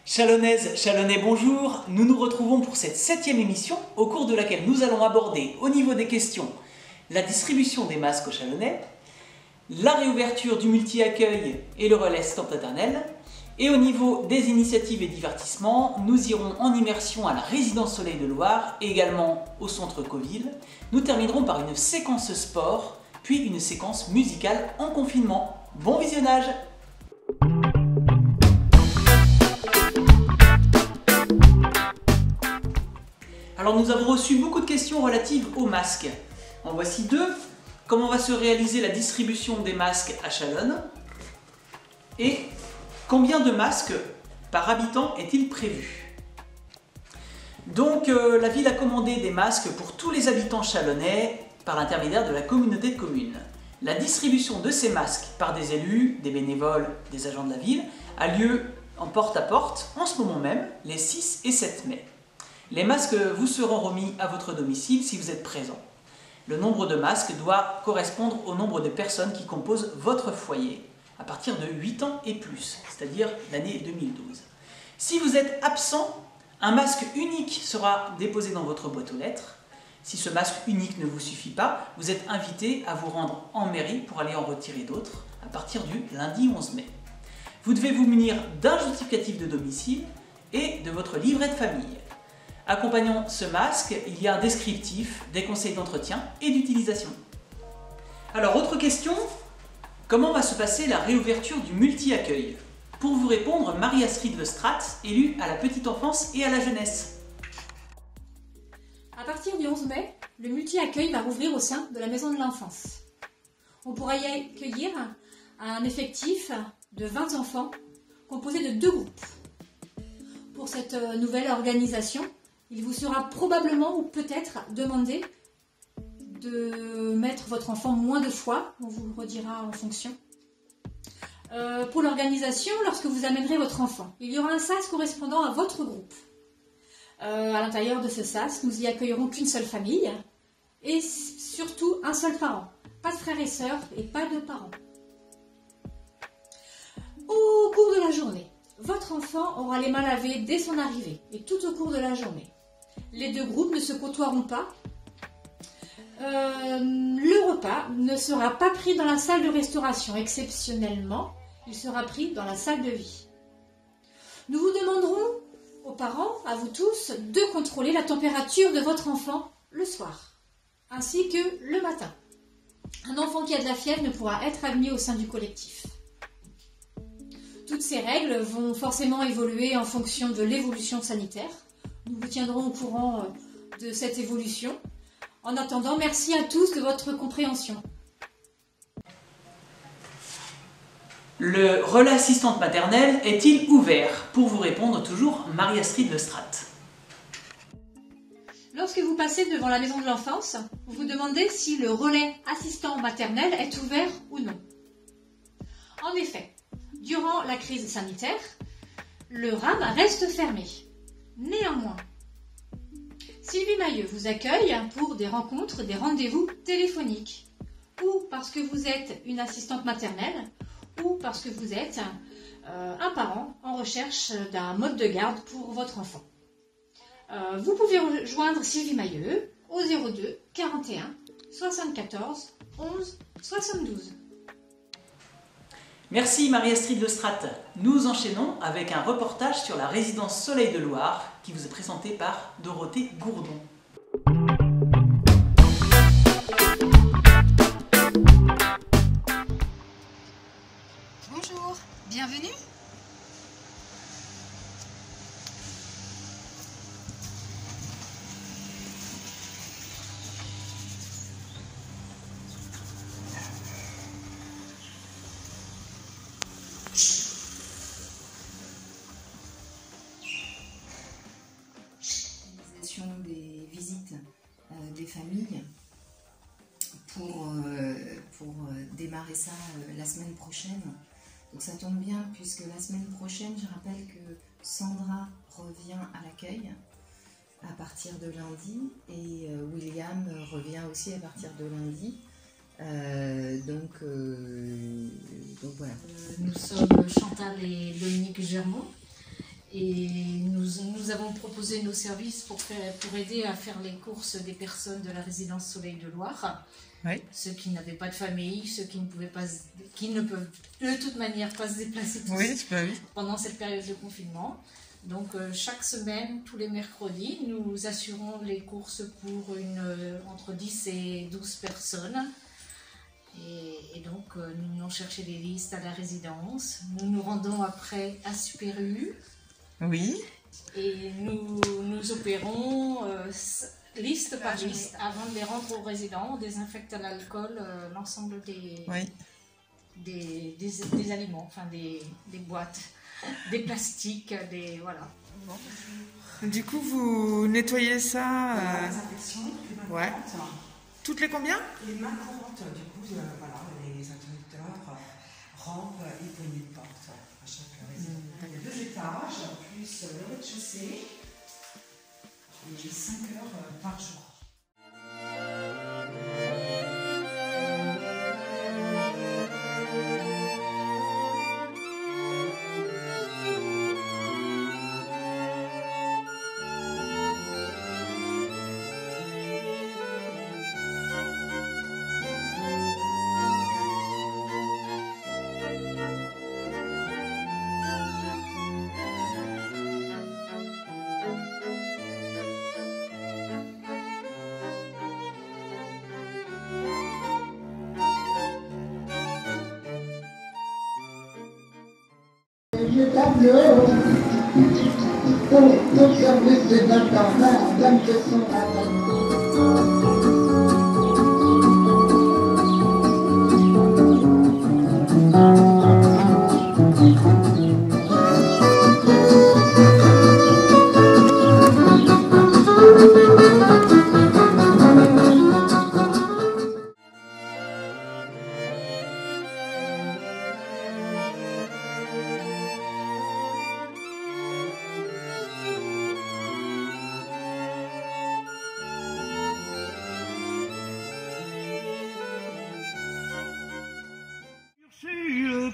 Chalonnaises, Chalonnais, bonjour. Nous nous retrouvons pour cette 7e émission au cours de laquelle nous allons aborder au niveau des questions la distribution des masques aux Chalonnais, la réouverture du multi-accueil et le relais assistant maternel. Et au niveau des initiatives et divertissements, nous irons en immersion à la résidence Soleil de Loire et également au centre Coville. Nous terminerons par une séquence sport, puis une séquence musicale en confinement. Bon visionnage! Alors nous avons reçu beaucoup de questions relatives aux masques. En voici deux. Comment va se réaliser la distribution des masques à Chalonnes? Et combien de masques par habitant est-il prévu? Donc la ville a commandé des masques pour tous les habitants chalonnais par l'intermédiaire de la communauté de communes. La distribution de ces masques par des élus, des bénévoles, des agents de la ville a lieu en porte-à-porte en ce moment même, les 6 et 7 mai. Les masques vous seront remis à votre domicile si vous êtes présent. Le nombre de masques doit correspondre au nombre de personnes qui composent votre foyer à partir de 8 ans et plus, c'est-à-dire l'année 2012. Si vous êtes absent, un masque unique sera déposé dans votre boîte aux lettres. Si ce masque unique ne vous suffit pas, vous êtes invité à vous rendre en mairie pour aller en retirer d'autres à partir du lundi 11 mai. Vous devez vous munir d'un justificatif de domicile et de votre livret de famille. Accompagnant ce masque, il y a un descriptif, des conseils d'entretien et d'utilisation. Alors, autre question, comment va se passer la réouverture du multi-accueil? Pour vous répondre, Marie-Astrid Lestrade, élue à la petite enfance et à la jeunesse. À partir du 11 mai, le multi-accueil va rouvrir au sein de la maison de l'enfance. On pourra y accueillir un effectif de 20 enfants composé de 2 groupes. Pour cette nouvelle organisation, il vous sera probablement ou peut-être demandé de mettre votre enfant moins de fois, on vous le redira en fonction. Pour l'organisation, lorsque vous amènerez votre enfant, il y aura un sas correspondant à votre groupe. À l'intérieur de ce sas, nous y accueillerons qu'une seule famille et surtout un seul parent. Pas de frères et sœurs et pas de parents. Au cours de la journée, votre enfant aura les mains lavées dès son arrivée et tout au cours de la journée. Les 2 groupes ne se côtoieront pas. Le repas ne sera pas pris dans la salle de restauration. Exceptionnellement, il sera pris dans la salle de vie. Nous vous demanderons, aux parents, à vous tous, de contrôler la température de votre enfant le soir, ainsi que le matin. Un enfant qui a de la fièvre ne pourra être admis au sein du collectif. Toutes ces règles vont forcément évoluer en fonction de l'évolution sanitaire. Nous vous tiendrons au courant de cette évolution. En attendant, merci à tous de votre compréhension. Le relais assistante maternelle est-il ouvert? Pour vous répondre, toujours Marie-Astrid Lestrade. Lorsque vous passez devant la maison de l'enfance, vous vous demandez si le relais assistant maternel est ouvert ou non. En effet, durant la crise sanitaire, le RAM reste fermé. Néanmoins, Sylvie Mailleux vous accueille pour des rencontres, des rendez-vous téléphoniques, ou parce que vous êtes une assistante maternelle, ou parce que vous êtes un parent en recherche d'un mode de garde pour votre enfant. Vous pouvez rejoindre Sylvie Mailleux au 02 41 74 11 72. Merci Marie-Astrid Lestrade. Nous enchaînons avec un reportage sur la résidence Soleil de Loire qui vous est présenté par Dorothée Gourdon. Bonjour, bienvenue. Des visites des familles pour démarrer ça la semaine prochaine. Donc ça tombe bien puisque la semaine prochaine, je rappelle que Sandra revient à l'accueil à partir de lundi et William revient aussi à partir de lundi. Donc voilà. Nous sommes Chantal et Dominique Germaud et nous avons proposé nos services pour aider à faire les courses des personnes de la résidence Soleil de Loire. Oui. Ceux qui n'avaient pas de famille, ceux qui ne peuvent de toute manière pas se déplacer tous pendant cette période de confinement. Donc chaque semaine, tous les mercredis, nous assurons les courses pour entre 10 et 12 personnes. Et donc nous venons chercher les listes à la résidence. Nous nous rendons après à Super U. Oui. Et nous opérons liste par liste avant de les rendre aux résidents. On désinfecte à l'alcool l'ensemble des aliments, enfin des boîtes, des plastiques, voilà. Du coup, vous nettoyez ça Désinfection, les mains ouais. courantes. Toutes les combien? Les mains courantes, du coup, voilà, les interrupteurs, rampes et poignées de porte à chaque résidence. Il y a 2 étages, plus le rez-de-chaussée, et 5 heures par jour. Le tableau pour service des internats, même que sont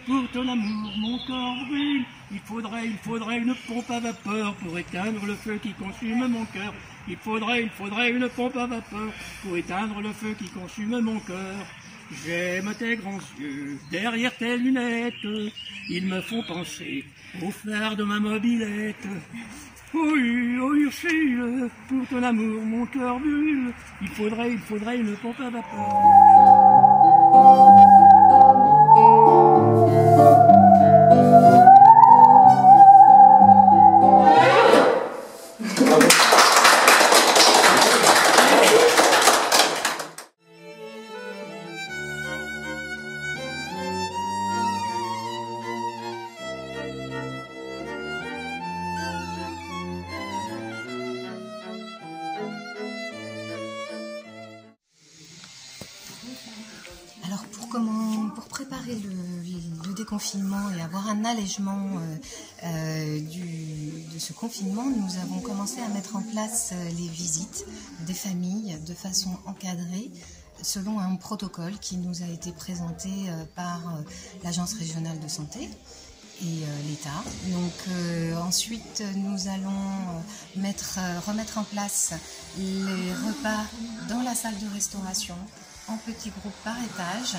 pour ton amour, mon corps brûle. Il faudrait une pompe à vapeur pour éteindre le feu qui consume mon cœur. Il faudrait une pompe à vapeur pour éteindre le feu qui consume mon cœur. J'aime tes grands yeux, derrière tes lunettes, ils me font penser au phare de ma mobilette. Oui, oh Ursule, pour ton amour, mon cœur brûle. Il faudrait une pompe à vapeur. Alors pour préparer le déconfinement et avoir un allègement de ce confinement, nous avons commencé à mettre en place les visites des familles de façon encadrée selon un protocole qui nous a été présenté par l'Agence régionale de santé et l'État. Donc ensuite nous allons remettre en place les repas dans la salle de restauration en petits groupes par étage.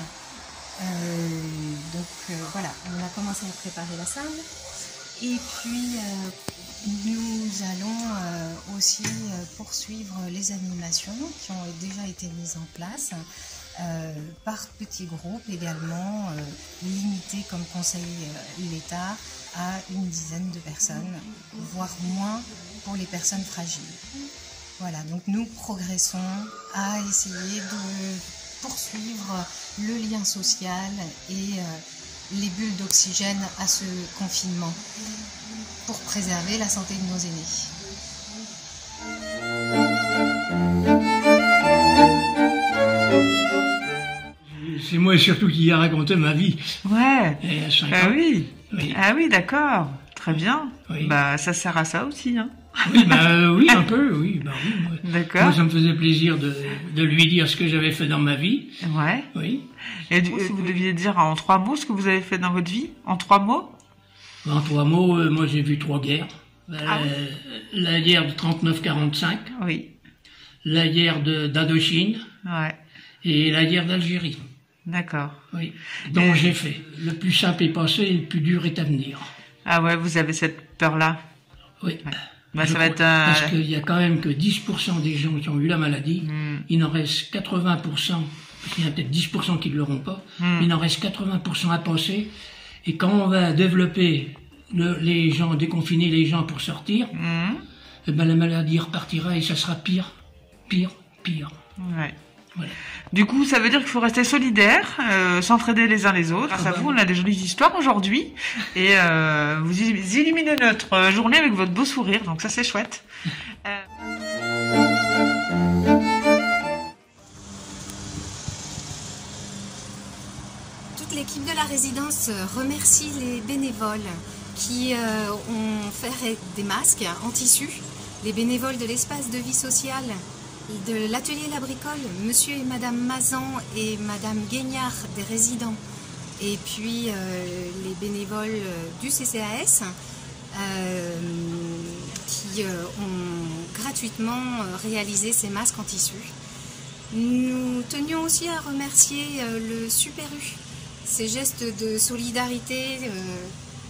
Voilà, on a commencé à préparer la salle et puis nous allons aussi poursuivre les animations qui ont déjà été mises en place par petits groupes également, limités comme conseille l'État à une dizaine de personnes, voire moins pour les personnes fragiles. Voilà, donc nous progressons à essayer de poursuivre le lien social et les bulles d'oxygène à ce confinement pour préserver la santé de nos aînés. C'est moi surtout qui a raconté ma vie. Ouais. Et à 5 ans. Ah oui. Oui. Ah oui, d'accord. Très bien. Oui. Bah, ça sert à ça aussi, hein. Oui, oui, un peu, oui. Oui, d'accord. Moi, ça me faisait plaisir de lui dire ce que j'avais fait dans ma vie. Ouais. Oui. Et vous deviez dire en 3 mots ce que vous avez fait dans votre vie? En 3 mots? En 3 mots, moi j'ai vu 3 guerres. La guerre de 39-45. Oui. La guerre d'Indochine. Ouais. Et la guerre d'Algérie. D'accord. Oui. Donc j'ai fait. Le plus simple est passé et le plus dur est à venir. Ah ouais, vous avez cette peur-là? Oui. Ouais. Bah, ça va être parce qu'il y a quand même que 10% des gens qui ont eu la maladie. Il en reste 80%, parce qu'il y en a peut-être 10% qui ne l'auront pas. Il en reste 80% à passer. Et quand on va développer les gens, déconfiner les gens pour sortir, eh ben la maladie repartira et ça sera pire. Ouais. Voilà. Du coup, ça veut dire qu'il faut rester solidaire, s'entraider les uns les autres. Grâce à vous, on a des jolies histoires aujourd'hui. Et vous illuminez notre journée avec votre beau sourire. Donc ça, c'est chouette. Toute l'équipe de la résidence remercie les bénévoles qui ont fait des masques en tissu. Les bénévoles de l'espace de vie sociale de l'atelier La Bricole, monsieur et madame Mazan et madame Guignard des résidents, et puis les bénévoles du CCAS qui ont gratuitement réalisé ces masques en tissu. Nous tenions aussi à remercier le Super U, ces gestes de solidarité,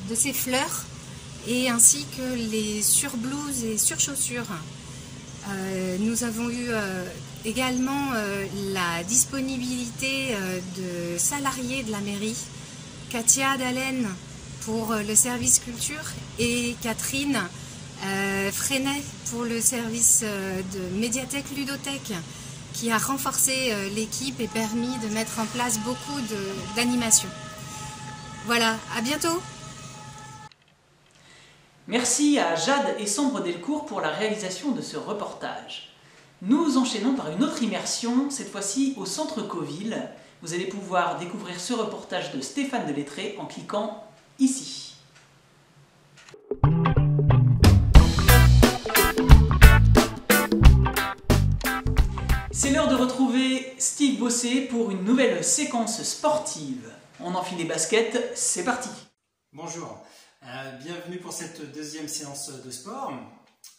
de ces fleurs, et ainsi que les surblouses et surchaussures. Nous avons eu également la disponibilité de salariés de la mairie, Katia Dallène pour le service culture et Catherine Freinet pour le service de médiathèque ludothèque, qui a renforcé l'équipe et permis de mettre en place beaucoup d'animations. Voilà, à bientôt. Merci à Jade et Sambre Delcourt pour la réalisation de ce reportage. Nous enchaînons par une autre immersion, cette fois-ci au centre Coville. Vous allez pouvoir découvrir ce reportage de Stéphane Delettré en cliquant ici. C'est l'heure de retrouver Steve Bossé pour une nouvelle séquence sportive. On enfile les baskets, c'est parti. Bonjour. Bienvenue pour cette deuxième séance de sport.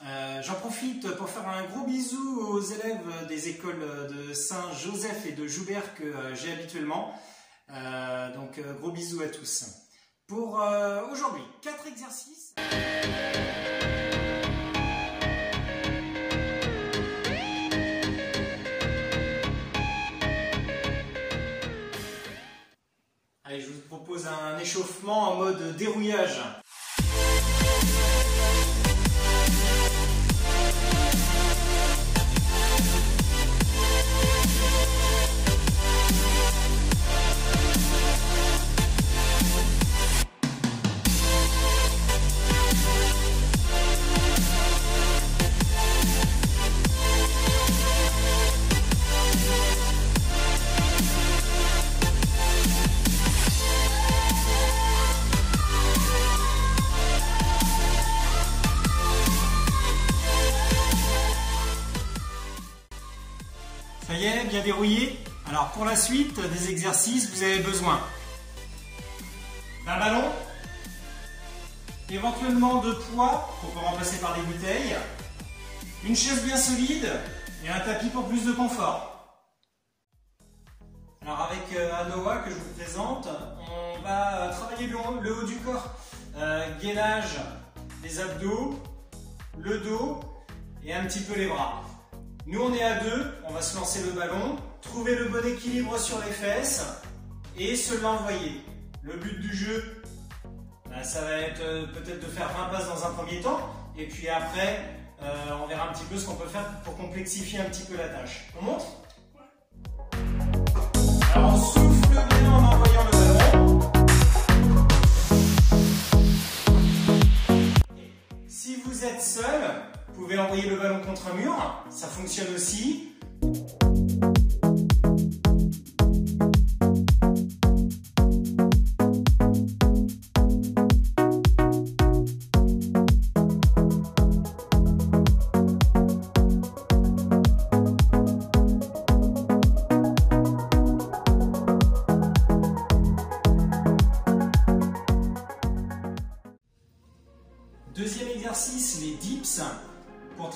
J'en profite pour faire un gros bisou aux élèves des écoles de Saint-Joseph et de Joubert que j'ai habituellement. Donc gros bisous à tous. Pour aujourd'hui, 4 exercices. Allez, je vous propose un échauffement en mode dérouillage. Ça y est, bien dérouillé. Alors pour la suite des exercices, vous avez besoin d'un ballon, éventuellement de poids, qu'on peut remplacer par des bouteilles, une chaise bien solide et un tapis pour plus de confort. Alors avec Anoa que je vous présente, on va travailler le haut du corps, gainage, les abdos, le dos et un petit peu les bras. Nous on est à deux, on va se lancer le ballon, trouver le bon équilibre sur les fesses et se l'envoyer. Le but du jeu, ça va être peut-être de faire 20 passes dans un premier temps et puis après on verra un petit peu ce qu'on peut faire pour complexifier un petit peu la tâche. On monte ? Alors on souffle bien en envoyant le ballon. Si vous êtes seul, vous pouvez envoyer le ballon contre un mur, ça fonctionne aussi.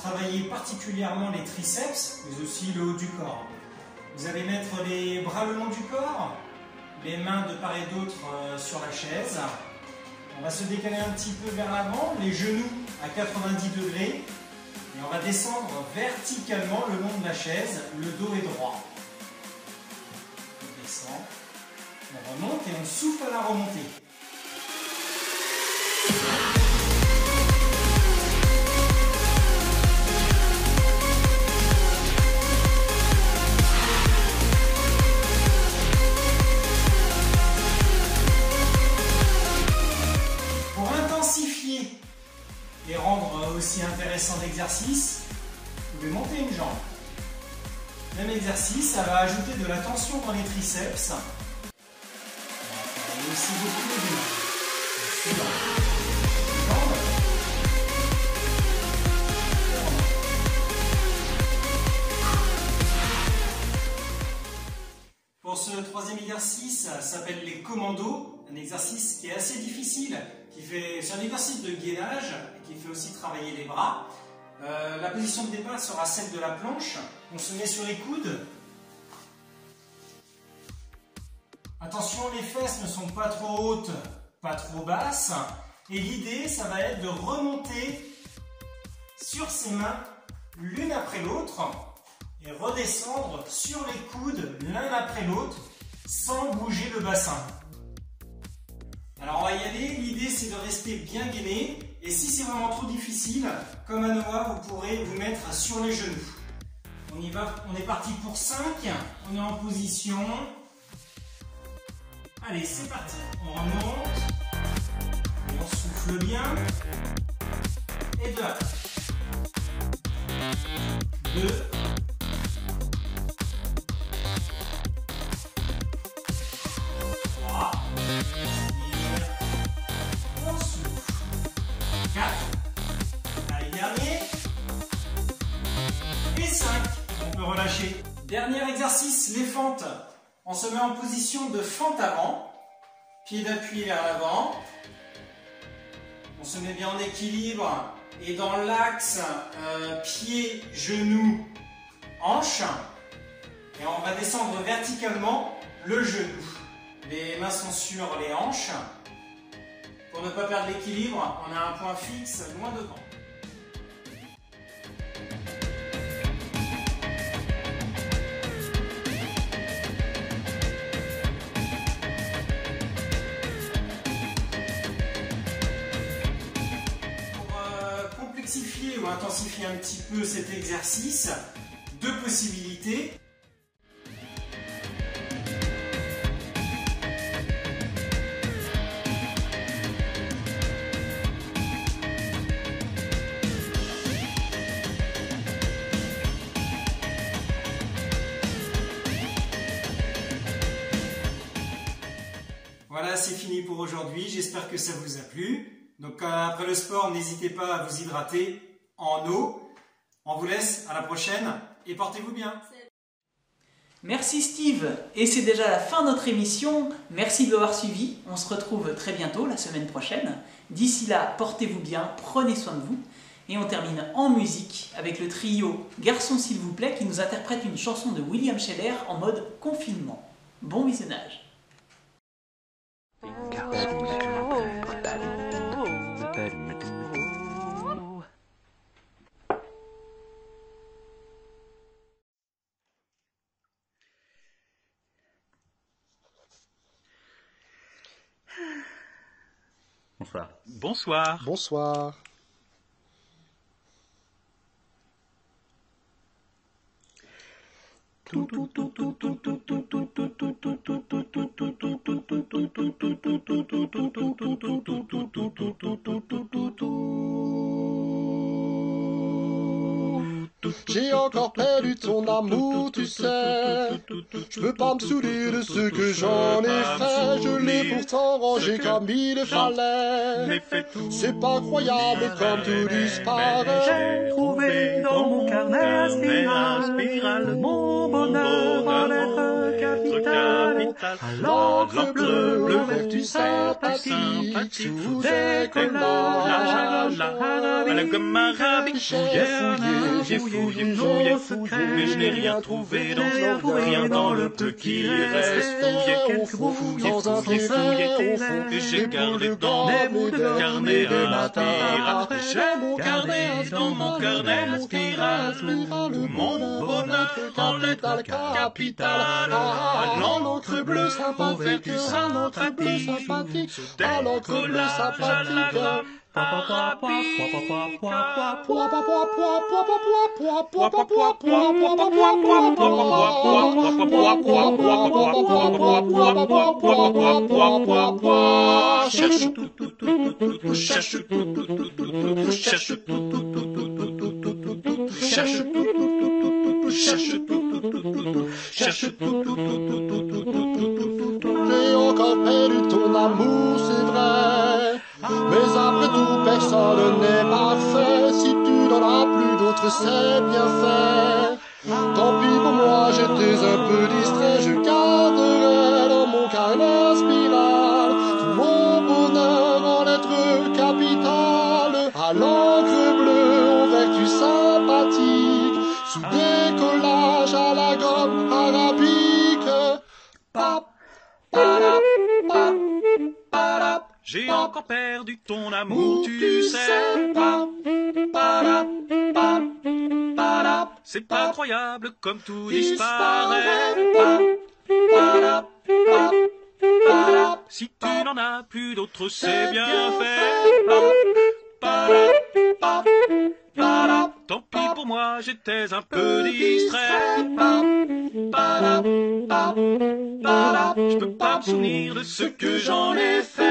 travailler particulièrement les triceps, mais aussi le haut du corps. Vous allez mettre les bras le long du corps, les mains de part et d'autre sur la chaise. On va se décaler un petit peu vers l'avant, les genoux à 90 degrés. Et on va descendre verticalement le long de la chaise, le dos est droit. On descend, on remonte et on souffle à la remontée. Et rendre aussi intéressant l'exercice, vous pouvez monter une jambe. Même exercice, ça va ajouter de la tension dans les triceps. Et aussi beaucoup les mains. Pour ce troisième exercice, ça s'appelle les commandos, un exercice qui est assez difficile. C'est un exercice de gainage qui fait aussi travailler les bras. La position de départ sera celle de la planche. On se met sur les coudes. Attention, les fesses ne sont pas trop hautes, pas trop basses. Et l'idée, ça va être de remonter sur ses mains l'une après l'autre et redescendre sur les coudes l'un après l'autre sans bouger le bassin. Alors on va y aller, l'idée c'est de rester bien gainé et si c'est vraiment trop difficile, comme à Noah, vous pourrez vous mettre sur les genoux. On y va, on est parti pour 5, on est en position. Allez, c'est parti, on remonte et on souffle bien. Et 2, 2, 3, on souffle. 4, allez, dernier. Et 5, on peut relâcher. Dernier exercice, les fentes. On se met en position de fente avant, pied d'appui vers l'avant. On se met bien en équilibre et dans l'axe pied, genou, hanche. Et on va descendre verticalement le genou. Les mains sont sur les hanches. Pour ne pas perdre l'équilibre, on a un point fixe loin devant. Pour complexifier ou intensifier un petit peu cet exercice, deux possibilités. Voilà, c'est fini pour aujourd'hui. J'espère que ça vous a plu. Donc après le sport, n'hésitez pas à vous hydrater en eau. On vous laisse, à la prochaine et portez-vous bien. Merci Steve. Et c'est déjà la fin de notre émission. Merci de l'avoir suivi. On se retrouve très bientôt, la semaine prochaine. D'ici là, portez-vous bien, prenez soin de vous. Et on termine en musique avec le trio Garçon s'il vous plaît qui nous interprète une chanson de William Scheller en mode confinement. Bon visionnage. Bonsoir. Bonsoir. Bonsoir. J'ai encore perdu ton amour, tu sais. Je peux pas me souvenir de ce que j'en ai fait. Je l'ai pourtant rangé comme il fallait. C'est pas croyable comme tout disparaît. J'ai trouvé dans mon carnet spirale, mon bonheur en lettres capitales. À l'encre bleue, vertu sympathique, sous des collages. À la gomme arabique, j'ai fouillé, mais je n'ai rien trouvé dans le peu qui reste. Fouillé, et j'ai gardé dans mon carnet un pirate. J'ai gardé dans mon carnet un pirate. Mon bonheur en lettres capitales. À l'encre bleue sympathique, à l'encre bleue sympathique. J'ai encore perdu ton amour, c'est vrai. Mais après tout, personne n'est parfait. Si tu n'en as plus d'autres, c'est bien fait. Tant pis pour moi, j'étais un peu distrait. Je garderai dans mon carnet spirale tout mon bonheur en lettres capitales. À l'encre bleue, aux vertus sympathiques, sous des collages à la gomme arabique. J'ai encore perdu ton amour, tu sais. C'est pas incroyable comme tout disparaît. Si tu n'en as plus d'autres, c'est bien fait. Tant pis pour moi, j'étais un peu distrait. Je peux pas me souvenir de ce que j'en ai fait.